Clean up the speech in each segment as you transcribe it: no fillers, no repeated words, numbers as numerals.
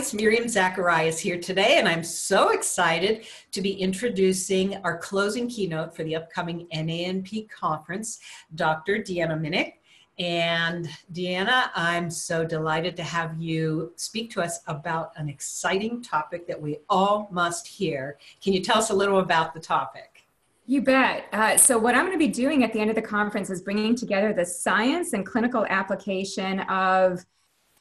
it's Miriam Zacharias here today, and I'm so excited to be introducing our closing keynote for the upcoming NANP conference, Dr. Deanna Minich. And Deanna, I'm so delighted to have you speak to us about an exciting topic that we all must hear. Can you tell us a little about the topic? You bet. So what I'm going to be doing at the end of the conference is bringing together the science and clinical application of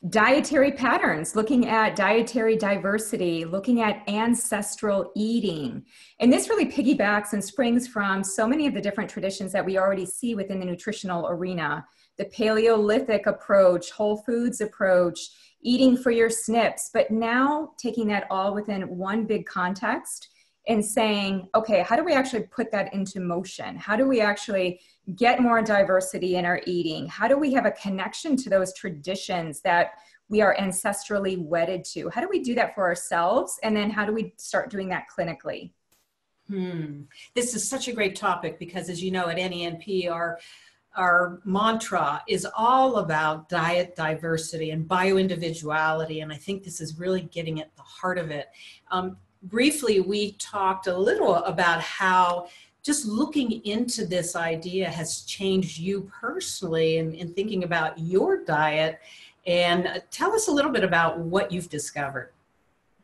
dietary patterns, looking at dietary diversity, looking at ancestral eating. And this really piggybacks and springs from so many of the different traditions that we already see within the nutritional arena. The Paleolithic approach, whole foods approach, eating for your SNPs, but now taking that all within one big context and saying, okay, how do we actually put that into motion? How do we actually get more diversity in our eating? How do we have a connection to those traditions that we are ancestrally wedded to? How do we do that for ourselves? And then how do we start doing that clinically? This is such a great topic because, as you know, at NANP, our mantra is all about diet diversity and bioindividuality, and I think this is really getting at the heart of it. Briefly, we talked a little about how just looking into this idea has changed you personally in thinking about your diet. And tell us a little bit about what you've discovered.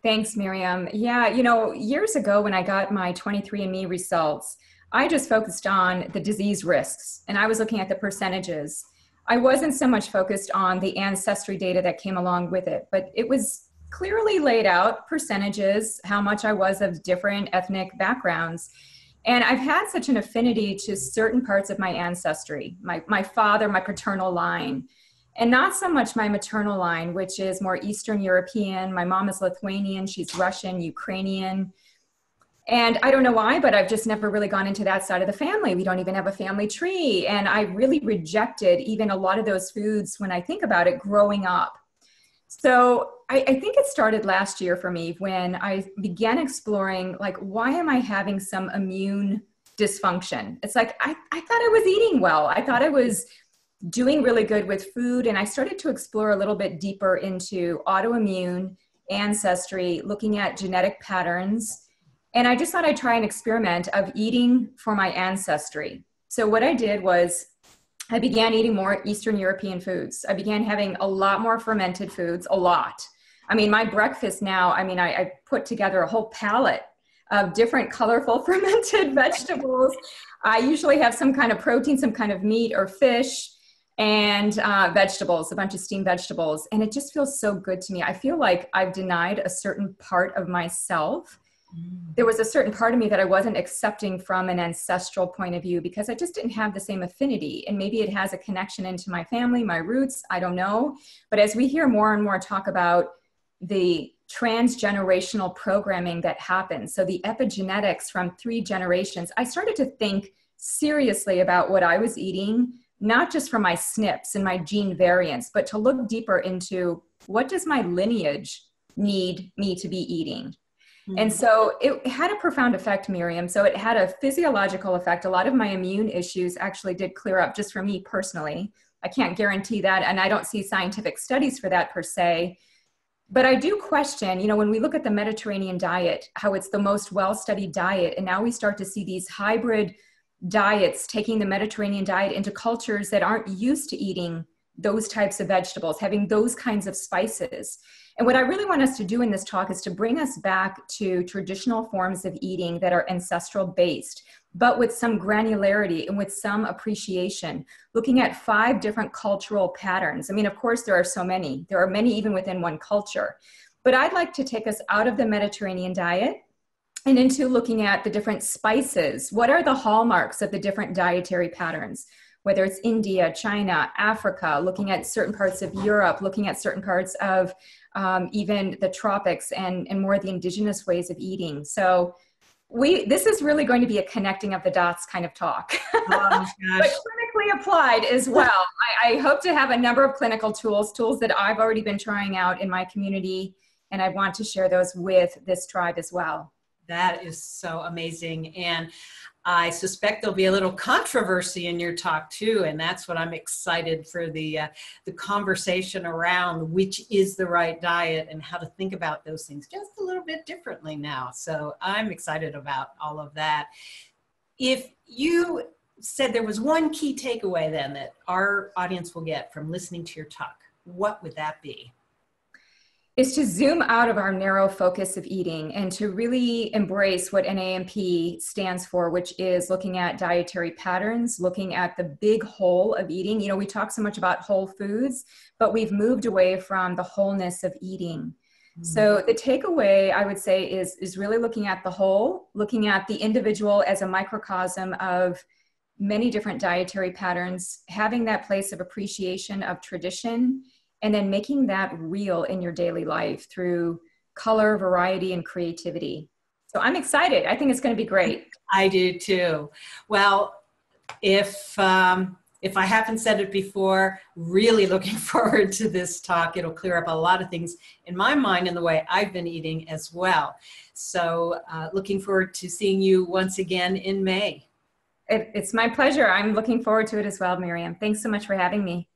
Thanks, Miriam. Yeah, you know, years ago when I got my 23andMe results, I just focused on the disease risks and I was looking at the percentages. I wasn't so much focused on the ancestry data that came along with it, but it was clearly laid out percentages, how much I was of different ethnic backgrounds. And I've had such an affinity to certain parts of my ancestry, my father, my paternal line, and not so much my maternal line, which is more Eastern European. My mom is Lithuanian, she's Russian, Ukrainian. And I don't know why, but I've just never really gone into that side of the family. We don't even have a family tree. And I really rejected even a lot of those foods when I think about it growing up. So I think it started last year for me when I began exploring, like, why am I having some immune dysfunction? It's like, I thought I was eating well. I thought I was doing really good with food. And I started to explore a little bit deeper into autoimmune, ancestry, looking at genetic patterns. And I just thought I'd try an experiment of eating for my ancestry. So what I did was I began eating more Eastern European foods. I began having a lot more fermented foods, a lot. I mean, my breakfast now, I put together a whole palette of different colorful fermented vegetables. I usually have some kind of protein, some kind of meat or fish, and vegetables, a bunch of steamed vegetables. And it just feels so good to me. I feel like I've denied a certain part of myself. There was a certain part of me that I wasn't accepting from an ancestral point of view because I just didn't have the same affinity. And maybe it has a connection into my family, my roots, I don't know. But as we hear more and more talk about the transgenerational programming that happens, so the epigenetics from 3 generations, I started to think seriously about what I was eating, not just for my SNPs and my gene variants, but to look deeper into what does my lineage need me to be eating? And so it had a profound effect, Miriam. So it had a physiological effect. A lot of my immune issues actually did clear up just for me personally. I can't guarantee that. And I don't see scientific studies for that per se. But I do question, you know, when we look at the Mediterranean diet, how it's the most well-studied diet. And now we start to see these hybrid diets taking the Mediterranean diet into cultures that aren't used to eating those types of vegetables, having those kinds of spices. And what I really want us to do in this talk is to bring us back to traditional forms of eating that are ancestral based, but with some granularity and with some appreciation, looking at 5 different cultural patterns. I mean, of course, there are so many. There are many even within one culture. But I'd like to take us out of the Mediterranean diet and into looking at the different spices. What are the hallmarks of the different dietary patterns? Whether it's India, China, Africa, looking at certain parts of Europe, looking at certain parts of even the tropics and more of the indigenous ways of eating. So this is really going to be a connecting of the dots kind of talk, but clinically applied as well. I hope to have a number of clinical tools that I've already been trying out in my community, and I want to share those with this tribe as well. That is so amazing. And I suspect there'll be a little controversy in your talk too, and that's what I'm excited for the conversation around which is the right diet and how to think about those things just a little bit differently now. So I'm excited about all of that. If you said there was one key takeaway then that our audience will get from listening to your talk, what would that be? Is to zoom out of our narrow focus of eating and to really embrace what NANP stands for, which is looking at dietary patterns, looking at the big whole of eating. You know, we talk so much about whole foods, but we've moved away from the wholeness of eating. So the takeaway, I would say, is really looking at the whole, looking at the individual as a microcosm of many different dietary patterns, having that place of appreciation of tradition, and then making that real in your daily life through color, variety, and creativity. So I'm excited. I think it's going to be great. I do too. Well, if I haven't said it before, really looking forward to this talk. It'll clear up a lot of things in my mind and the way I've been eating as well. So looking forward to seeing you once again in May. It's my pleasure. I'm looking forward to it as well, Miriam. Thanks so much for having me.